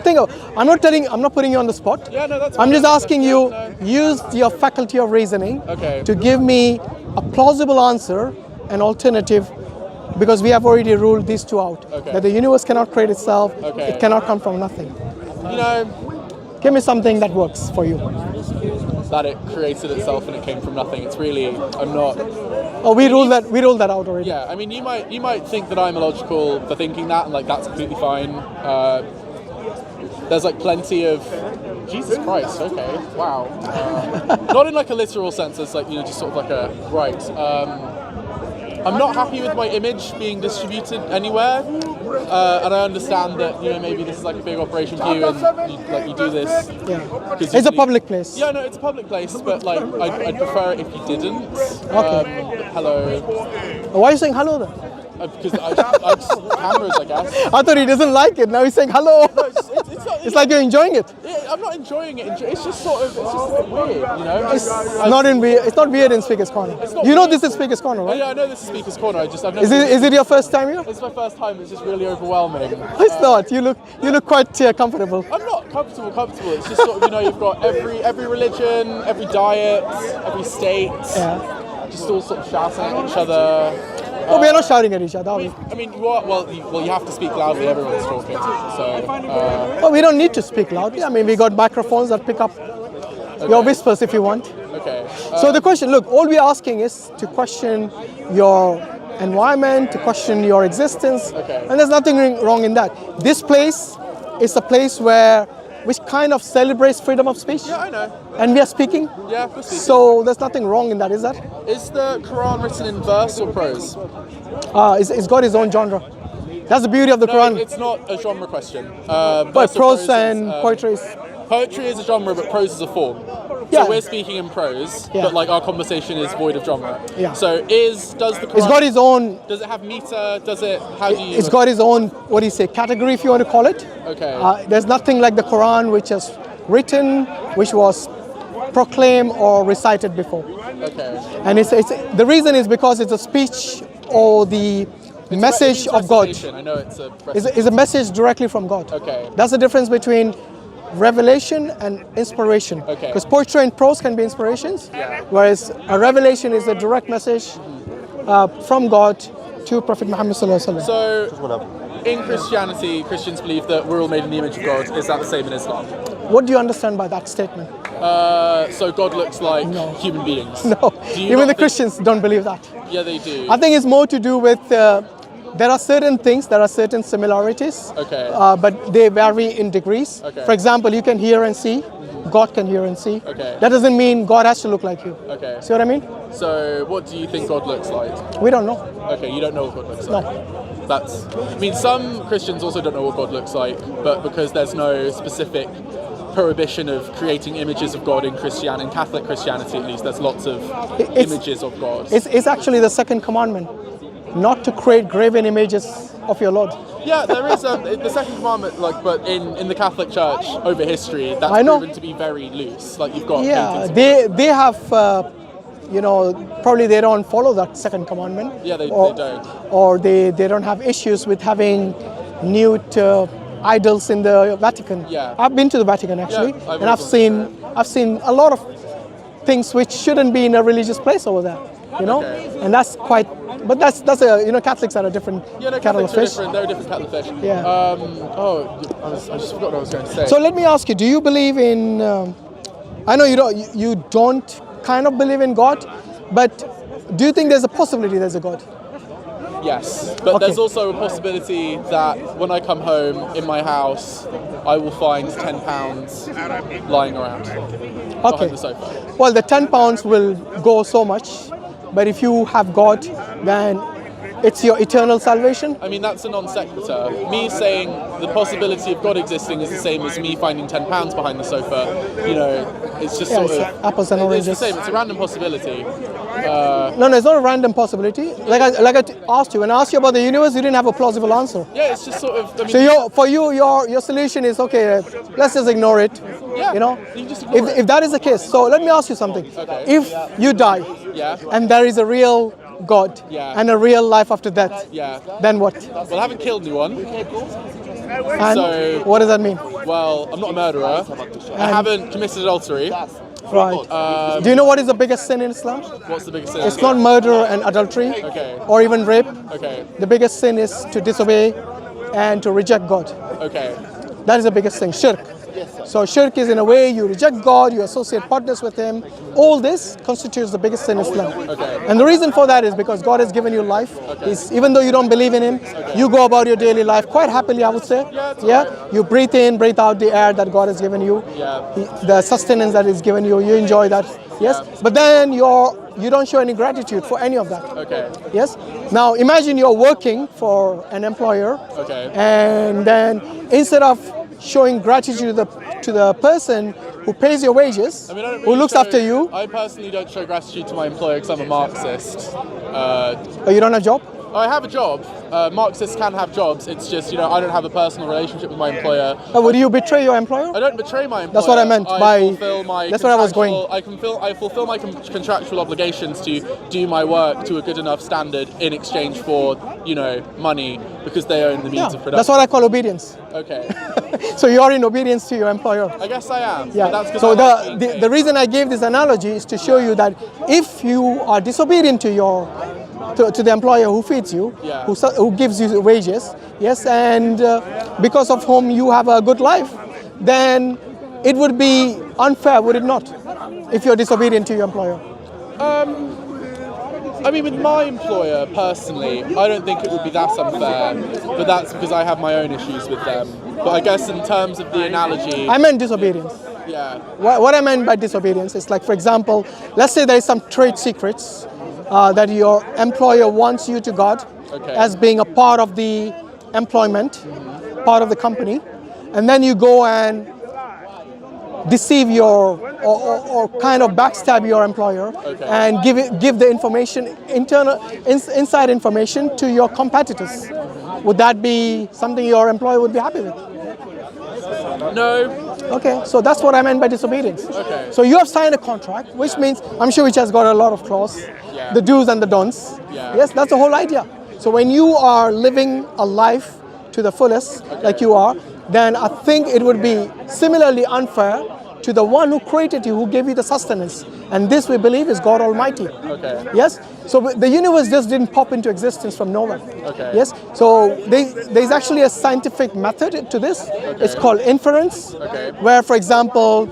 I'm not putting you on the spot. Yeah, no, that's I'm fine. just asking you, No. use your faculty of reasoning Okay. to give me a plausible answer, an alternative, because we have already ruled these two out. Okay. That the universe cannot create itself, Okay. it cannot come from nothing. You know, Give me something that works for you. that it created itself and it came from nothing. It's really, I'm not. Oh, we ruled that out already. Yeah, I mean, you might think that I'm illogical for thinking that, and like that's completely fine. There's like plenty of Jesus Christ. Okay, wow. Not in like a literal sense, as like just sort of like a right. I'm not happy with my image being distributed anywhere, and I understand that maybe this is like a big operation for you, and you do this. Yeah. It's a public place. Yeah, no, it's a public place, but like I'd prefer it if you didn't. Okay. Hello. Why are you saying hello then? Because I just cameras, I guess. I thought he doesn't like it. Now he's saying hello. No, it's not, It's like you're enjoying it. I'm not enjoying it. It's just sort of, it's just a bit weird, It's not weird in Speaker's Corner. You know this is Speaker's Corner, right? Yeah, I know this is Speaker's Corner. I've never. Is it your first time here? It's my first time. It's just really overwhelming. It's not. You look quite comfortable. I'm not comfortable. It's just sort of you've got every religion, every diet, every state. Yeah. Just all sort of shouting at each other. Oh, we're not shouting at each other, are we? I mean, you have to speak loudly. Everyone's talking. So. Well, we don't need to speak loudly. I mean, we got microphones that pick up your whispers if you want. Okay. So the question, look, all we're asking is to question your environment, to question your existence, Okay. and there's nothing wrong in that. This place is a place which kind of celebrates freedom of speech. Yeah, I know. And we are speaking. Yeah, we're speaking. So there's nothing wrong in that, is that? Is the Quran written in verse or prose? It's got its own genre. That's the beauty of the No, Quran. it's not a genre question. But Verse or prose and is, poetry is... Poetry is a genre, but prose is a form. Yeah. So we're speaking in prose, Yeah. but like our conversation is void of genre. Yeah. So does the Quran... It's got its own... Does it have meter? How do you... It's got its own, what do you say, category if you want to call it. Okay. There's nothing like the Quran which is written, which was proclaimed or recited before. Okay. And it's the reason is because it's a speech or the message of God. I know it's a... It's a message directly from God. Okay. That's the difference between revelation and inspiration. Okay. Because poetry and prose can be inspirations, Yeah. whereas a revelation is a direct message from God to Prophet Muhammad sallallahu alaihi wasallam. So, in Christianity, Christians believe that we're all made in the image of God. Is that the same in Islam? What do you understand by that statement? So God looks like human beings. No, Do you even not the think- Christians don't believe that. Yeah, they do. I think it's more to do with there are certain things, there are certain similarities, Okay. but they vary in degrees. Okay. For example, you can hear and see. God can hear and see. Okay. That doesn't mean God has to look like you. Okay. See what I mean? So, what do you think God looks like? We don't know. Okay, you don't know what God looks No. like. I mean, some Christians also don't know what God looks like, but because there's no specific prohibition of creating images of God in Catholic Christianity at least, there's lots of images of God. It's actually the second commandment, not to create graven images of your Lord. Yeah, there is the second commandment, but in the Catholic Church over history, that's I know. proven to be very loose. Like you've got Yeah, paintings. they have, probably they don't follow that second commandment. Yeah, they or, don't. Or they don't have issues with having nude idols in the Vatican. Yeah. I've been to the Vatican actually, Yeah, I've and I've also- seen a lot of things which shouldn't be in a religious place over there. Okay. And that's quite. But that's Catholics are a different Yeah, no, kettle of Catholics are fish. different. They're a different kettle of fish. Yeah. I just forgot what I was going to say. So let me ask you: do you believe in? I know you don't kind of believe in God, but do you think there's a possibility there's a God? Yes, but Okay. there's also a possibility that when I come home in my house, I will find £10 lying around behind the sofa. Well, the £10 will go so much, but if you have God, then it's your eternal salvation. I mean, that's a non sequitur. Me saying the possibility of God existing is the same as me finding £10 behind the sofa. It's just Yeah, sort it's of apples and It's oranges. the same. It's a random possibility. No, it's not a random possibility. Like I asked you, when I asked you about the universe, you didn't have a plausible answer. Yeah, it's just sort of. I mean, So for you, your solution is okay. Let's just ignore it. Yeah, you just ignore it. If that is the case, so let me ask you something. Okay. If you die, Yeah. and there is a real God Yeah. and a real life after death, Yeah. then what? Well, I haven't killed anyone. And So- what does that mean? Well, I'm not a murderer. I haven't committed adultery. Right. Do you know what is the biggest sin in Islam? What's the biggest sin? It's not murder and adultery Okay. or even rape. Okay. The biggest sin is to disobey and to reject God. Okay. That is the biggest thing, shirk. So shirk is in a way you reject God, you associate partners with Him. All this constitutes the biggest sin in Islam. Okay. And the reason for that is because God has given you life. Even though you don't believe in Him, you go about your daily life quite happily, I would say. Yeah. You breathe in, breathe out the air that God has given you. Yeah. The sustenance that He's given you, you enjoy that. Yes. But then you don't show any gratitude for any of that. Okay. Yes. Now imagine you're working for an employer, Okay. and then instead of showing gratitude to the person who pays your wages, I mean, I don't who really looks show- after you, I personally don't show gratitude to my employer because I'm a Marxist. but you don't have a job. I have a job. Marxists can have jobs. It's just, I don't have a personal relationship with my employer. Would you betray your employer? I don't betray my employer. That's what I meant fulfill my that's where I was going. I fulfill my contractual obligations to do my work to a good enough standard in exchange for, money because they own the means of production. That's what I call obedience. Okay. So you are in obedience to your employer. I guess I am. Yeah. But that's 'cause So I like being paid. the reason I gave this analogy is to show you that if you are disobedient to the employer who feeds you, Yeah. who gives you wages, yes, and because of whom you have a good life, then it would be unfair, would it not, if you're disobedient to your employer? I mean, with my employer personally, I don't think it would be that unfair, but that's because I have my own issues with them. But I guess in terms of the analogy, I meant disobedience. yeah, What I meant by disobedience is, like, for example, let's say there is some trade secrets that your employer wants you to guard Okay. as being a part of the employment, part of the company, and then you go and deceive or kind of backstab your employer Okay. and give the information, inside information to your competitors. Would that be something your employer would be happy with? no, Okay, so that's what I meant by disobedience. Okay. So you have signed a contract, which means, I'm sure which has got a lot of clause, Yeah. the do's and the don'ts. Yeah. Yes, that's the whole idea. So when you are living a life to the fullest, like you are, then I think it would be similarly unfair to the one who created you, who gave you the sustenance. And this, we believe, is God Almighty. Okay. Yes? So the universe just didn't pop into existence from nowhere. Okay. Yes? So there's actually a scientific method to this. It's called inference. Okay. Where, for example,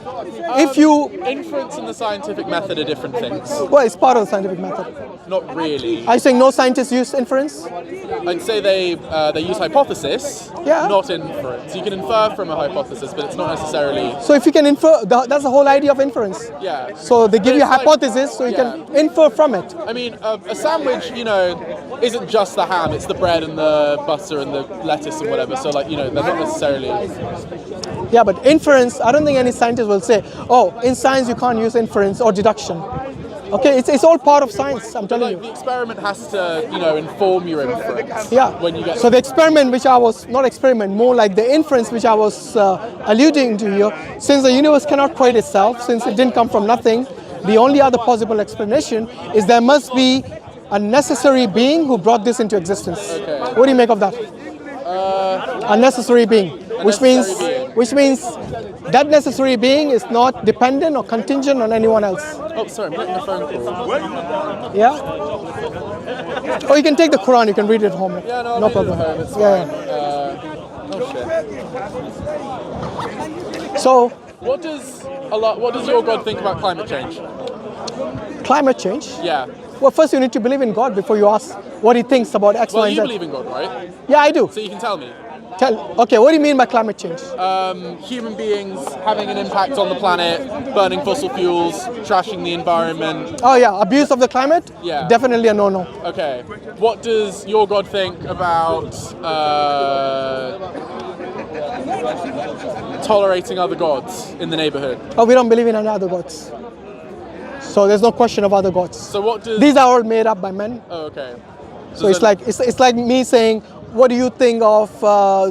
if you, inference and the scientific method are different things. well, it's part of the scientific method. Not really. Are you saying no scientists use inference? I'd say they use hypothesis, Yeah. not inference. You can infer from a hypothesis, but it's not necessarily. So if you can infer, that's the whole idea of inference. Yeah. So they give But you a it's like- hypothesis, so you yeah. can infer from it. I mean, a sandwich, isn't just the ham. It's the bread and the butter and the lettuce and whatever. So, they're not necessarily. Yeah, but inference, I don't think any scientist will say, oh, in science you can't use inference or deduction. Okay, it's all part of science, I'm telling The you. experiment has to, inform your inference. Yeah. When you get. So the experiment which I was, not experiment, more like the inference which I was alluding to here, since the universe cannot create itself, since it didn't come from nothing, the only other possible explanation is there must be a necessary being who brought this into existence. Okay. What do you make of that? A necessary being, which means that necessary being is not dependent or contingent on anyone else. Oh, sorry, I'm getting a phone call. Yeah? Or you can take the Quran, you can read it at home. Yeah, no, I'll no read it problem. at home, it's Yeah. Oh shit. So, What does your God think about climate change? climate change. Yeah. Well, first you need to believe in God before you ask what He thinks about X, Well, Y, and you Z. believe in God, right? Yeah, I do. So you can tell me. Okay, what do you mean by climate change? Human beings having an impact on the planet, burning fossil fuels, trashing the environment. Oh yeah, abuse of the climate? Yeah. Definitely a no-no. Okay. What does your God think about tolerating other gods in the neighborhood? Oh, we don't believe in any other gods. So there's no question of other gods. So what does? These are all made up by men. Oh, okay. So it's like me saying, what do you think of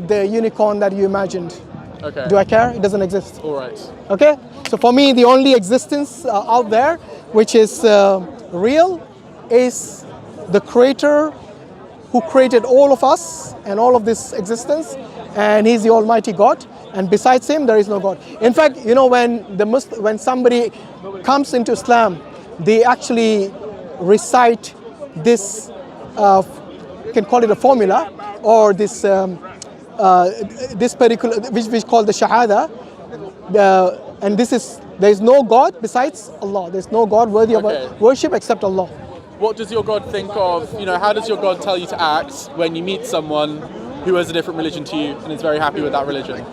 the unicorn that you imagined? Okay. Do I care? It doesn't exist. All right. Okay? So for me, the only existence out there which is real is the creator who created all of us and all of this existence, and he's the Almighty God, and besides him there is no God. In fact, you know, when somebody comes into Islam, they actually recite this, you can call it a formula, or this this particular, which we call the Shahada, and this is, there is no God besides Allah. There's no God worthy of worship except Allah. What does your God think of, you know, how does your God tell you to act when you meet someone who has a different religion to you and is very happy with that religion?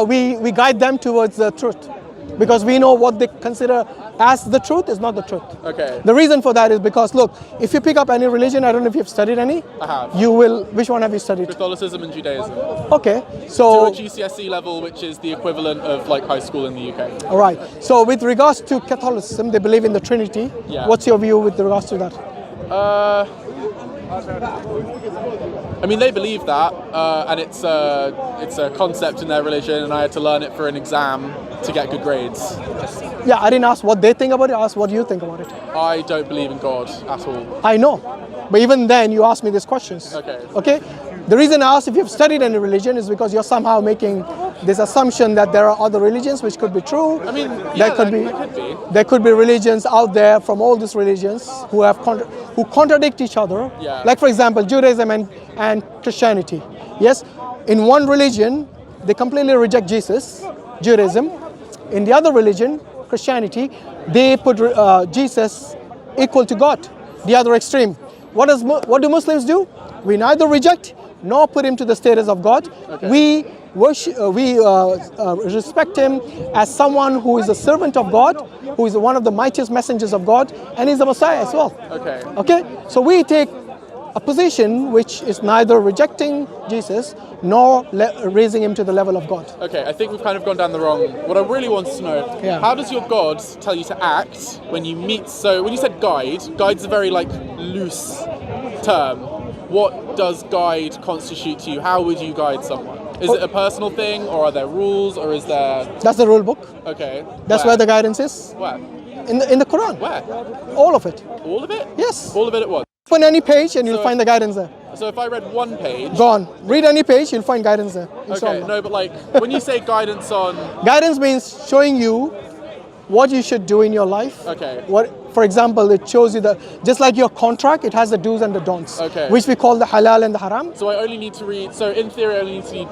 We guide them towards the truth, because we know what they consider as the truth is not the truth. Okay. The reason for that is because, look, if you pick up any religion, I don't know if you've studied any. I have. You will, which one have you studied? Catholicism and Judaism. Okay, so... To a GCSE level, which is the equivalent of like high school in the UK. All right, so with regards to Catholicism, they believe in the Trinity. Yeah. What's your view with regards to that? I mean, they believe that, and it's a concept in their religion, and I had to learn it for an exam to get good grades. Yeah, I didn't ask what they think about it, I asked what you think about it. I don't believe in God at all. I know, but even then you asked me these questions. Okay. Okay? The reason I asked if you've studied any religion is because you're somehow making this assumption that there are other religions which could be true. I mean, there yeah, could be. that could be. There could be religions out there from all these religions who have who contradict each other. Yeah. Like, for example, Judaism and Christianity. Yes, in one religion they completely reject Jesus, Judaism. In the other religion, Christianity, they put Jesus equal to God, the other extreme. What do Muslims do? We neither reject nor put him to the status of God. Okay. We worship, respect him as someone who is a servant of God, who is one of the mightiest messengers of God, and he's the Messiah as well. Okay. Okay? So we take a position which is neither rejecting Jesus nor raising him to the level of God. Okay, I think we've kind of gone down the wrong. What I really want to know, Yeah. how does your God tell you to act when you meet? So when you said guide's a very like loose term. What does guide constitute to you? How would you guide someone? Is it a personal thing, or are there rules, or is there? That's the rule book. Okay. That's where the guidance is. Where? In the Quran. Where? All of it. All of it? Yes. All of it at once. Open any page and you'll So- find the guidance there. So if I read one page. Go on. Read any page, you'll find guidance there. Okay. Inshallah. No, but like when you say guidance on. Guidance means showing you what you should do in your life. Okay. For example, it shows you just like your contract, it has the do's and the don'ts, Okay. which we call the halal and the haram. So I only need to read. So in theory, I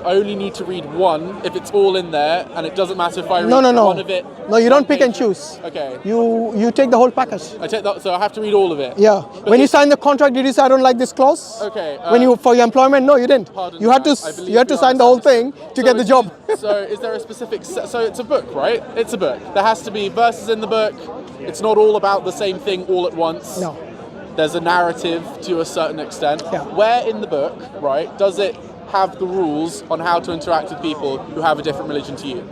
only need to read one if it's all in there, and it doesn't matter if I read No. one of it. No, you one don't pick and page. choose. Okay. You take the whole package. I take that. So I have to read all of it. Yeah. When you sign the contract, did you say I don't like this clause? Okay. When you for your employment, no, you didn't. Pardon You me, had to I believe you had to you sign the whole thing to get the job. So is there a specific? So it's a book, right? It's a book. There has to be verses in the book. It's not all about the same thing all at once. No. There's a narrative to a certain extent. Yeah. Where in the book, right, does it have the rules on how to interact with people who have a different religion to you?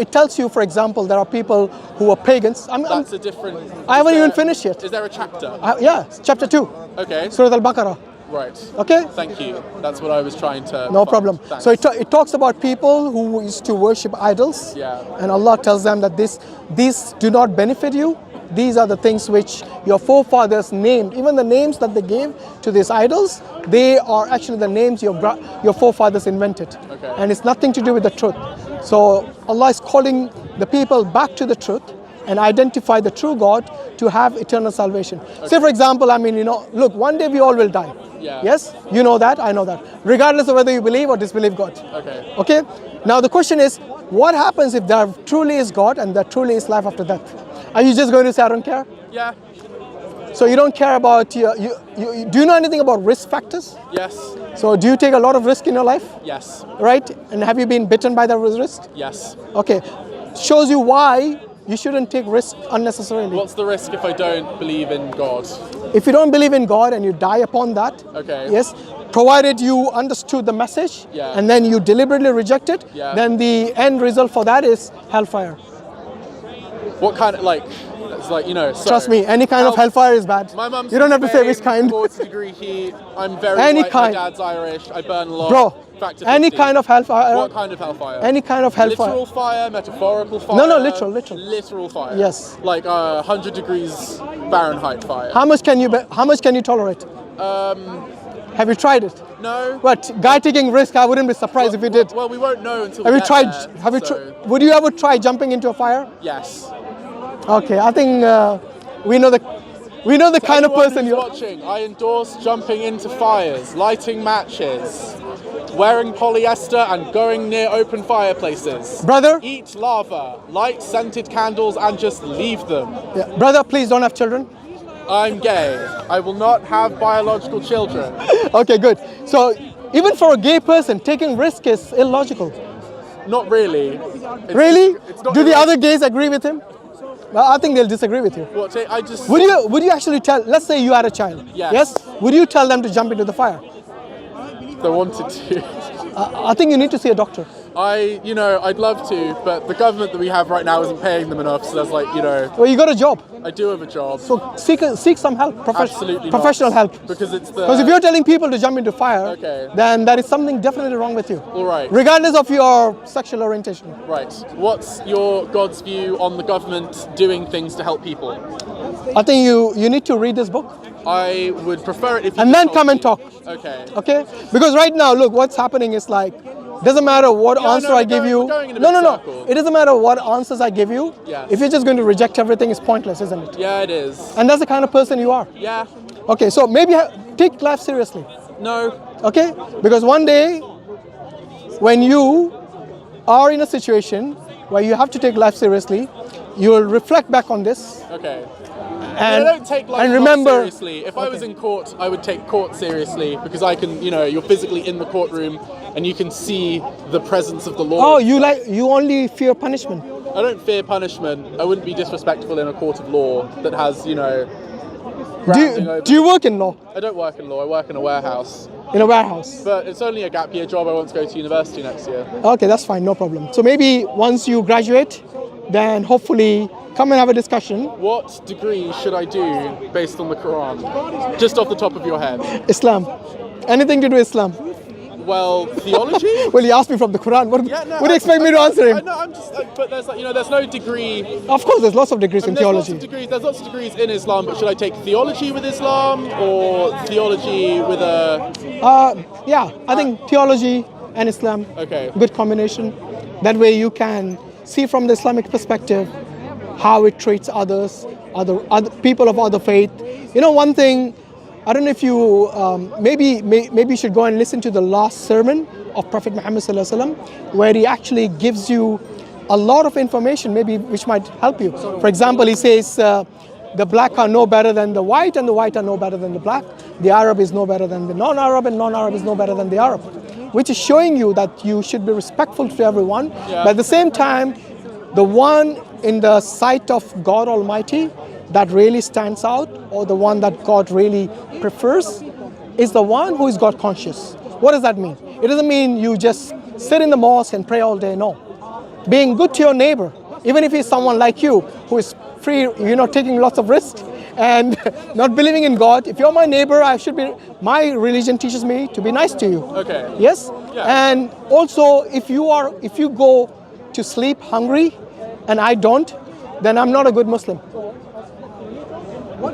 It tells you, for example, there are people who are pagans. That's a different. I haven't even finished yet. Is there a chapter? Yeah, chapter 2, Okay. Surah Al-Baqarah. Right. Okay? Thank you. That's what I was trying to. No find. problem. Thanks. So it talks about people who used to worship idols. Yeah. And Allah tells them that these do not benefit you. These are the things which your forefathers named. Even the names that they gave to these idols, they are actually the names your forefathers invented. Okay. And it's nothing to do with the truth. So Allah is calling the people back to the truth and identify the true God to have eternal salvation. Okay. Say, for example, look, one day we all will die. Yeah. Yes? You know that, I know that. Regardless of whether you believe or disbelieve God. Okay. Okay? Now the question is, what happens if there truly is God and there truly is life after death? Are you just going to say, I don't care? Yeah. So you don't care about, do you know anything about risk factors? Yes. So do you take a lot of risk in your life? Yes. Right? And have you been bitten by that risk? Yes. Okay. Shows you why you shouldn't take risk unnecessarily. What's the risk if I don't believe in God? If you don't believe in God and you die upon that, Okay. yes, provided you understood the message, Yeah. and then you deliberately reject it, Yeah. then the end result for that is hellfire. What kind of It's like, you know, so Trust me, any kind of hellfire is bad. My mum's You don't have to say which kind. 40-degree heat. I'm very Any white. kind. My dad's Irish. I burn a lot. Bro, Factor any 50. kind of hellfire. What kind of hellfire? Any kind of hellfire. Literal fire, metaphorical fire. No, literal. Literal fire. Yes. Like 100 degrees Fahrenheit fire. How much can you tolerate? Have you tried it? No. What, guy taking risk? I wouldn't be surprised if you did. Well, we won't know until. Have we you get tried? there, Would you ever try jumping into a fire? Yes. Okay, I think we know the kind of person you're. Watching, I endorse jumping into fires, lighting matches, wearing polyester, and going near open fireplaces. Brother. Eat lava, light scented candles, and just leave them. Yeah. Brother, please don't have children. I'm gay. I will not have biological children. Okay, good. So even for a gay person, taking risk is illogical. Not really. Really? It's not Do the illogical. other gays agree with him? Well, I think they'll disagree with you. What, I just. Would you actually tell? Let's say you had a child. Yes. Yes. Would you tell them to jump into the fire? They wanted to. I think you need to see a doctor. I'd love to, but the government that we have right now isn't paying them enough, so that's like, Well, you got a job, I do have a job. so seek some help, Absolutely not. professional help. Because it's the. Because if you're telling people to jump into fire, Okay. then there is something definitely wrong with you. All right. Regardless of your sexual orientation. Right. What's your God's view on the government doing things to help people? I think you need to read this book I would prefer it if you and could then help come and me. talk. Okay. Okay? Because right now, look, what's happening is like, doesn't matter what Yeah, answer no, I we're give going- you. we're going in a No, big no. circle. It doesn't matter what answers I give you. Yes. If you're just going to reject everything, it's pointless, isn't it? Yeah, it is. And that's the kind of person you are. Yeah. Okay, so maybe take life seriously. No. Okay? Because one day, when you are in a situation where you have to take life seriously, you will reflect back on this. Okay. And, I don't take life and not remember, seriously. If I was in court, I would take court seriously because I can, you're physically in the courtroom and you can see the presence of the law. oh, you only fear punishment. I don't fear punishment. I wouldn't be disrespectful in a court of law that has, grounding over. Do you work in law? I don't work in law. I work in a warehouse. In a warehouse? But it's only a gap year job. I want to go to university next year. Okay, that's fine, no problem. So maybe once you graduate, then hopefully come and have a discussion. What degree should I do based on the Quran? Just off the top of your head. Islam. Anything to do with Islam. Well, theology? Well, he asked me from the Quran. What do you expect me to answer him? No, I'm just. But there's there's no degree. Of course, there's lots of degrees in There's theology. There's lots of degrees in Islam, but should I take theology with Islam or theology with a? Yeah, I think theology and Islam, Okay. good combination. That way you can see from the Islamic perspective how it treats others, other people of other faith. One thing, I don't know if you, maybe you should go and listen to the last sermon of Prophet Muhammad Sallallahu Alaihi Wasallam, where he actually gives you a lot of information, maybe which might help you. For example, he says, the black are no better than the white, and the white are no better than the black. The Arab is no better than the non-Arab, and non-Arab is no better than the Arab. Which is showing you that you should be respectful to everyone, Yeah. but at the same time, the one in the sight of God Almighty that really stands out, or the one that God really prefers, is the one who is God conscious. What does that mean? It doesn't mean you just sit in the mosque and pray all day, no. Being good to your neighbor, even if he's someone like you, who is free, taking lots of risks and not believing in God. If you're my neighbor, my religion teaches me to be nice to you. Okay. Yes? Yeah. And also, if you go to sleep hungry and I don't, then I'm not a good Muslim.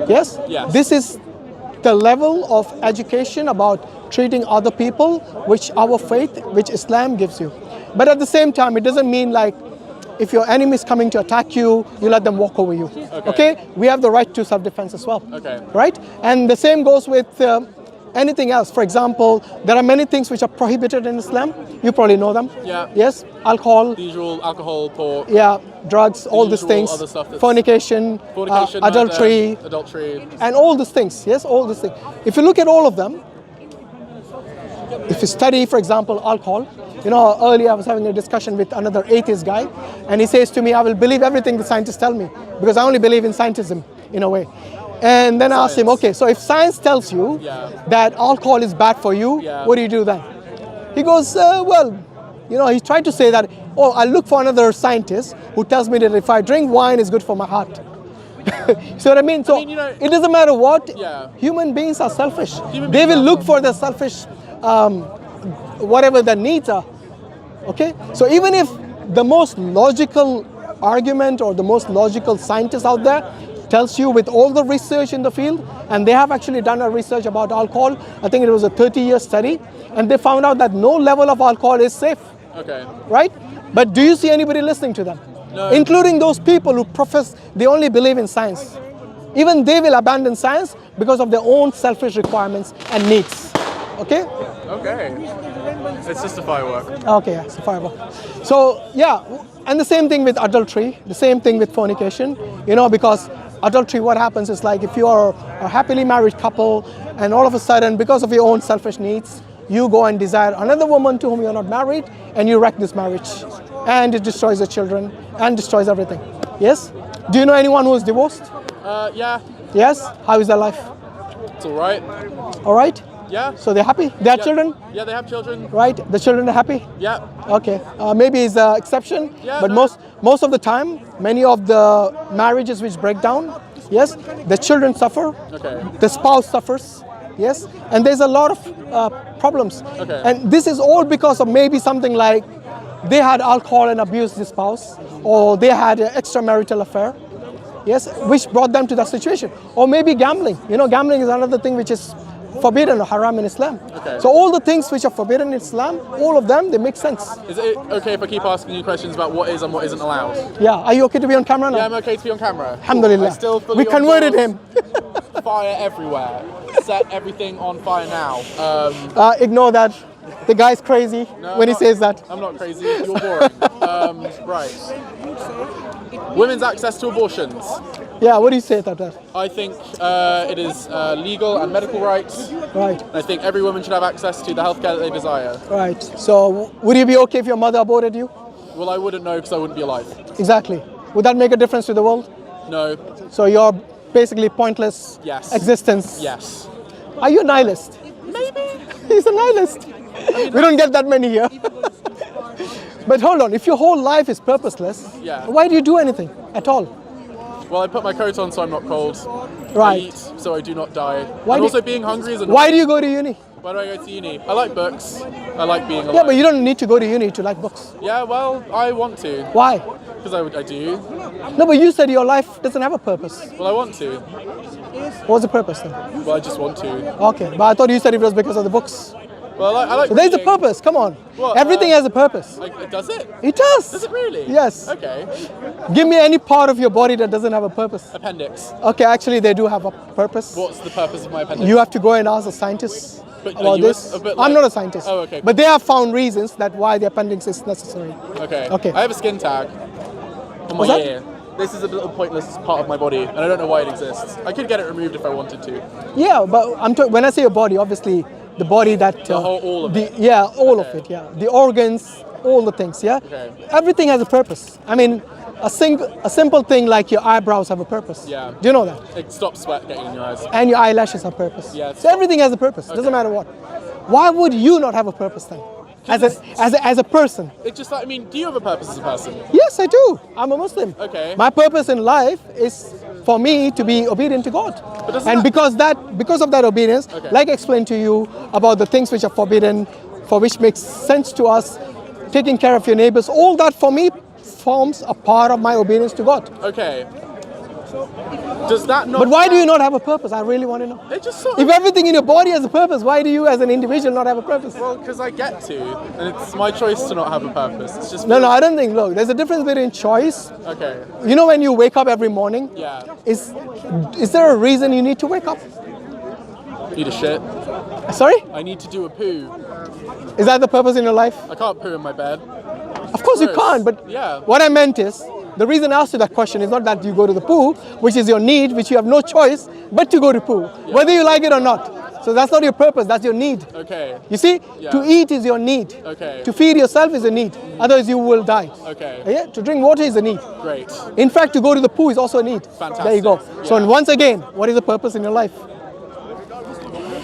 Yes? Yes. This is the level of education about treating other people, which our faith, which Islam gives you. But at the same time, it doesn't mean like if your enemy is coming to attack you, you let them walk over you. Okay? We have the right to self-defense as well. Okay. Right? And the same goes with anything else. For example, there are many things which are prohibited in Islam. You probably know them. Yeah. Yes? Alcohol. The usual alcohol, pork, Yeah, drugs, all these usual things. other stuff that's- Fornication, adultery, murder, adultery. and all these things. Yes, all these things. If you look at all of them, if you study, for example, alcohol, earlier I was having a discussion with another atheist guy, and he says to me, I will believe everything the scientists tell me, because I only believe in scientism, in a way. And then I asked him, Science. okay, so if science tells you Yeah. that alcohol is bad for you, Yeah. what do you do then? He goes, he tried to say that, I'll look for another scientist who tells me that if I drink wine, it's good for my heart. See what I mean? So you know- it doesn't matter what. Yeah. Human beings are selfish. Human They beings will are- look for their selfish, whatever their needs are. Okay. So even if the most logical argument or the most logical scientist out there tells you with all the research in the field, and they have actually done a research about alcohol. I think it was a 30-year study, and they found out that no level of alcohol is safe. Okay. Right? But do you see anybody listening to them? No. Including those people who profess they only believe in science. Even they will abandon science because of their own selfish requirements and needs. Okay? Okay. It's just a firework. Okay, yeah, it's a firework. So, yeah, and the same thing with adultery, the same thing with fornication, you know, because adultery, what happens is like if you are a happily married couple and all of a sudden, because of your own selfish needs, you go and desire another woman to whom you're not married and you wreck this marriage. And it destroys the children and destroys everything. Yes? Do you know anyone who is divorced? Yeah. Yes? How is their life? It's all right. All right? Yeah. So they're happy? They have Yeah. children? Yeah, they have children. Right? The children are happy? Yeah. Okay. Maybe it's an exception, Yeah, but no. most of the time, many of the marriages which break down, yes, the children suffer, Okay. the spouse suffers, yes, and there's a lot of problems. Okay. And this is all because of maybe something like they had alcohol and abused the spouse, or they had an extramarital affair, yes, which brought them to that situation. Or maybe gambling. You know, gambling is another thing which is forbidden or haram in Islam. Okay. So all the things which are forbidden in Islam, all of them, they make sense. Is it okay if I keep asking you questions about what is and what isn't allowed? Yeah, are you okay to be on camera now? Yeah, I'm okay to be on camera. Alhamdulillah. I still fully We converted on him. board. Fire everywhere. Set everything on fire now. Ignore that. The guy's crazy No, when he I'm not- says that. I'm not crazy. You're boring. Right. Women's access to abortions. Yeah, what do you say about that? I think it is legal and medical rights. Right, I think every woman should have access to the healthcare that they desire. right. So would you be okay if your mother aborted you? Well, I wouldn't know because I wouldn't be alive. Exactly. Would that make a difference to the world? No. So you're basically pointless Yes. existence. Yes. Are you a nihilist? Maybe. He's a nihilist. We don't get that many here. But hold on, if your whole life is purposeless, Yeah. why do you do anything at all? Well, I put my coat on so I'm not cold. I Right. eat so I do not die. Why and do- also being hungry is annoying. Why do you go to uni? Why do I go to uni? I like books. I like being alive. Yeah, but you don't need to go to uni to like books. Yeah, well, I want to. Why? Because I do. No, but you said your life doesn't have a purpose. Well, I want to. What's the purpose then? Well, I just want to. Okay, but I thought you said it was because of the books. Well, I like So there's a reading. purpose, come on. What, Everything has a purpose. Like, does it? It does. Does it really? Yes. Okay. Give me any part of your body that doesn't have a purpose. Appendix. Okay, actually they do have a purpose. What's the purpose of my appendix? You have to go and ask the scientists But are about you a- this. a bit I'm like- not a scientist. Oh, okay. But they have found reasons that why the appendix is necessary. Okay. Okay. I have a skin tag on my What's that? ear. This is a little pointless part of my body, and I don't know why it exists. I could get it removed if I wanted to. Yeah, but when I say your body, obviously the body that The whole, all of it. yeah, all of Okay. it, yeah. The organs, all the things, yeah. Okay. Everything has a purpose. I mean, a simple thing like your eyebrows have a purpose. Yeah. Do you know that? It stops sweat getting in your eyes. And your eyelashes have purpose. Yeah, So everything has a purpose. Doesn't Okay. matter what. Why would you not have a purpose then? As a person? It's just like, I mean, do you have a purpose as a person? Yes, I do. I'm a Muslim. Okay. My purpose in life is for me to be obedient to God. doesn't And that- because of that obedience, Okay. like I explained to you about the things which are forbidden, for which makes sense to us, taking care of your neighbors, all that for me forms a part of my obedience to God. Okay. Does that not... But why do you not have a purpose? I really want to know. It just sort If of... everything in your body has a purpose, why do you as an individual not have a purpose? Well, because I get to, and it's my choice to not have a purpose. It's just... No, I don't think, look, there's a difference between choice. Okay. You know when you wake up every morning? Yeah. Is there a reason you need to wake up? Need a shit. Sorry? I need to do a poo. Is that the purpose in your life? I can't poo in my bed. Of course you Gross. can't, but Yeah. what I meant is, the reason I asked you that question is not that you go to the pool, which is your need, which you have no choice but to go to pool, whether you like it or not. So that's not your purpose, that's your need. Okay. You see, Yeah. to eat is your need. Okay. To feed yourself is a need, otherwise you will die. Okay. Yeah? To drink water is a need. Great. In fact, to go to the pool is also a need. Fantastic. There you go. So Yeah. once again, what is the purpose in your life?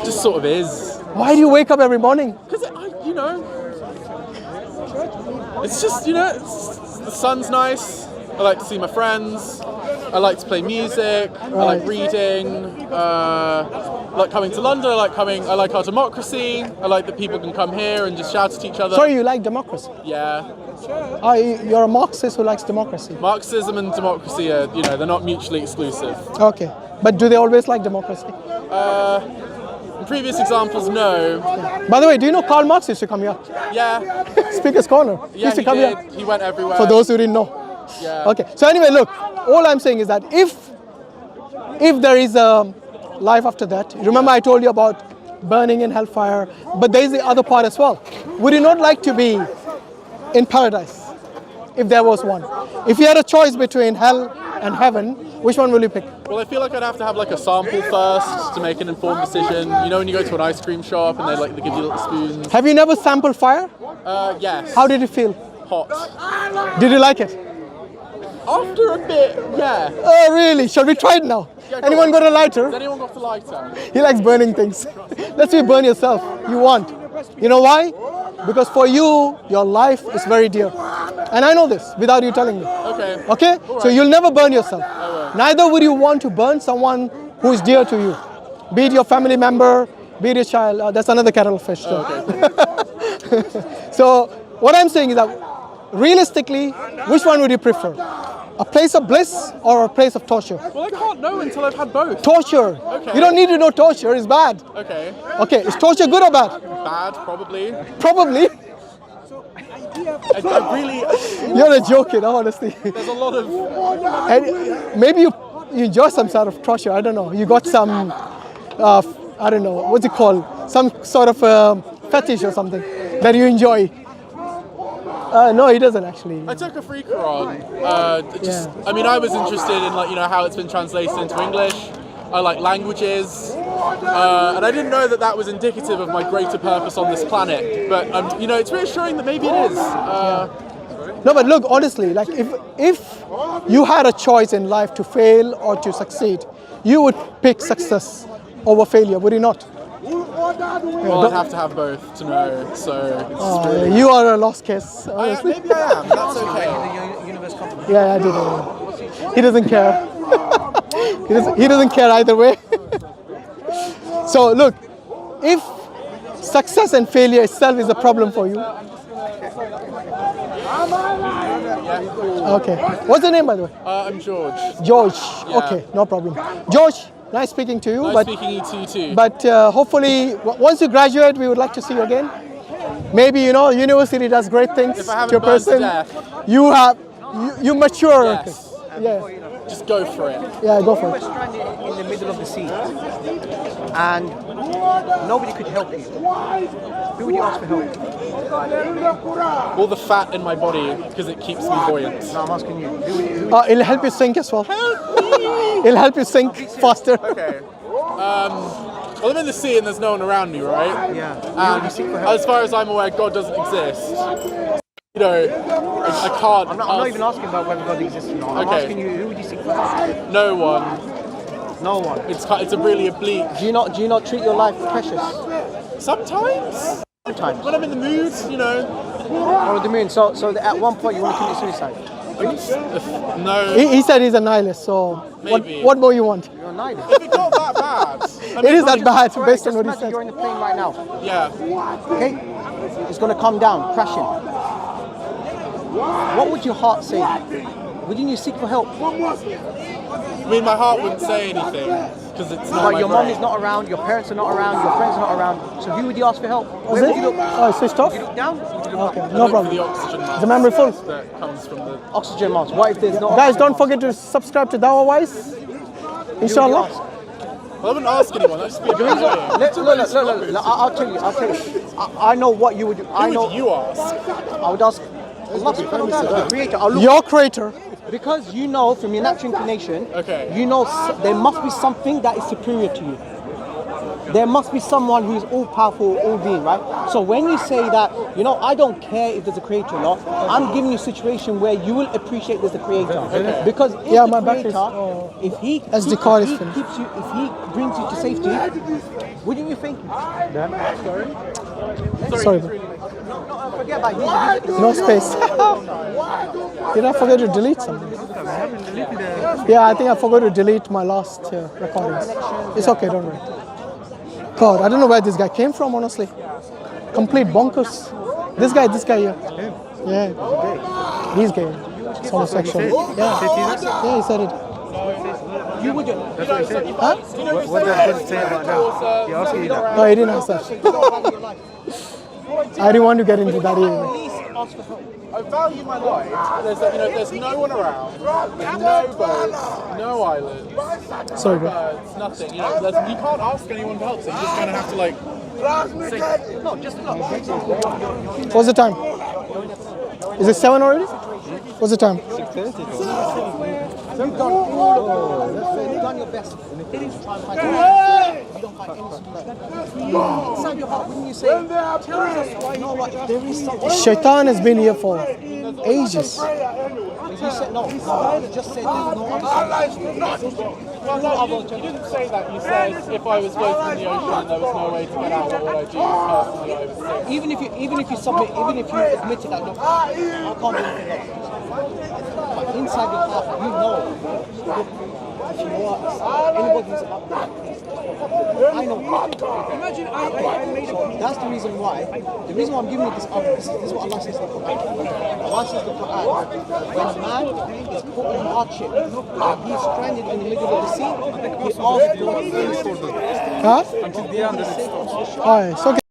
Just sort of is. Why do you wake up every morning? Because, you know, it's just, you know, the sun's nice. I like to see my friends. I like to play music. I like reading. I like coming to London. I like our democracy. I like that people can come here and just shout at each other. Sorry, you like democracy? Yeah. You're a Marxist who likes democracy. Marxism and democracy are, they're not mutually exclusive. Okay. But do they always like democracy? In previous examples, no. By the way, do you know Karl Marx used to come here? Yeah. Speaker's Corner. Yeah, used to he come did. here. He went everywhere. For those who didn't know. Yeah. Okay. So anyway, look, all I'm saying is that if there is a life after that, remember I told you about burning in hellfire, but there is the other part as well. Would you not like to be in paradise if there was one? If you had a choice between hell and heaven, which one will you pick? Well, I feel like I'd have to have like a sample first to make an informed decision. You know when you go to an ice cream shop and they give you little spoons? Have you never sampled fire? Yes. How did it feel? Hot. Did you like it? After a bit, yeah. Oh, really? Shall we try it now? Yeah, Anyone got a lighter? Has anyone got the lighter? He likes burning things. Let's see you burn yourself. You want. You know why? Because for you, your life is very dear. And I know this without you telling me. Okay. Okay? All So right. you'll never burn yourself. I won't. Neither would you want to burn someone who is dear to you. Be it your family member, be it your child. That's another kettle of fish. Okay. So what I'm saying is that realistically, which one would you prefer? A place of bliss or a place of torture? Well, I can't know until I've had both. Torture. Okay. You don't need to know torture. It's bad. Okay. Okay. Is torture good or bad? Bad, probably. Probably. I really. You're a joking, honestly. There's a lot of. And maybe you enjoy some sort of torture. I don't know. You got some, I don't know, what's it called? Some sort of fetish or something that you enjoy. No, he doesn't actually. I took a free Quran. I mean, I was interested in how it's been translated into English. I like languages, and I didn't know that was indicative of my greater purpose on this planet. But it's reassuring that maybe it is. No, but look, honestly, like if you had a choice in life to fail or to succeed, you would pick success over failure, would you not? Well, I'd have to have both to know. So it's really. You are a lost case, honestly. Maybe I am. That's okay. Yeah, I do know. He doesn't care. he doesn't care either way. So look, if success and failure itself is a problem for you. Okay. What's your name, by the way? I'm George. George. Yeah. Okay, no problem. George, nice speaking to you. Nice speaking to you too. But hopefully, once you graduate, we would like to see you again. Maybe university does great things If I haven't to a burned to person. death. You mature. Yes. Yeah. Just go for it. Yeah, go for You were it. stranded in the middle of the sea and nobody could help you. Who would you ask for help? All the fat in my body because it keeps me buoyant. No, I'm asking you. It'll help you sink as well. It'll help you sink faster. Okay. Well, I'm in the sea and there's no one around me, right? Yeah. And as far as I'm aware, God doesn't exist. I can't. I'm not even asking about whether God exists or not. I'm Okay. asking you, who would you seek for help? No one. No one. It's a really oblique. Do you not treat your life precious? Sometimes Sometimes. when I'm in the mood, Or the moon. So at one point you want to commit suicide. No. He said he's a nihilist, so Maybe. what more you want? You're a nihilist. If it got that bad. It is that bad Alright, based on just what he imagine said. you're in the plane right now. Yeah. Okay? It's going to come down, crashing. What would your heart say? Wouldn't you seek for help? I mean, my heart wouldn't say anything because it's not But my your mom brain. is not around, your parents are not around, your friends are not around. So who would you ask for help? Was Where it? would you look? Oh, it's switched off? Would you look down? Would you look Okay, up? no Look for the problem. oxygen mask The memory full. that comes from the. Oxygen mask. What if there's no Guys, oxygen don't mask? forget to subscribe to DawahWise. Who would you Inshallah. ask? Well, I wouldn't ask anyone. I'd just be annoying. Look, I'll tell you. I know what you would do. I Who know. would you ask? I would ask Allah subhanahu wa ta'ala, the creator. I'll look, Your creator. because you know from your natural inclination, Okay. you know there must be something that is superior to you. There must be someone who is all powerful, all being, right? So when you say that, I don't care if there's a creator or not, I'm giving you a situation where you will appreciate there's a creator. Okay. Because if Yeah, the my back is- creator, if he SD card is finished. keeps you, if he brings you to safety, wouldn't you think? Sorry, bro. Forget about you. No space. Did I forget to delete something? Yeah, I think I forgot to delete my last recordings. It's okay, don't worry. God, I don't know where this guy came from, honestly. Complete bonkers. This guy here. Yeah. He's gay. It's homosexual. Yeah, he said it. You wouldn't. Huh? What does it say about that? He asked you that. No, he didn't ask that. I didn't want to get into that either. I value my life. There's no one around, no boats, no islands, Sorry, no bro. birds, nothing. You can't ask anyone for help, so you just kind of have to like. No, just look. What's the time? Is it 7 already? What's the time? You've done your best. You try and find you don't find any. Inside your heart, when you say, you know what, there is something. Shaitan has been here for ages. You said no. You just said there's no other. You didn't say that. You said if I was floating in the ocean and there was no way to get out, what would I do? Personally, I would say. Even if you admitted that, no, I can't do anything else. But inside your heart, you know. If you are anybody who's about that, I know. Imagine I made a. That's the reason why. The reason why I'm giving you this argument. This is what Allah says in the Quran. Allah says in the Quran, when a man is put in hardship, he's stranded in the middle of the sea, he asks God for Huh? Until the end of the Oh, it's okay.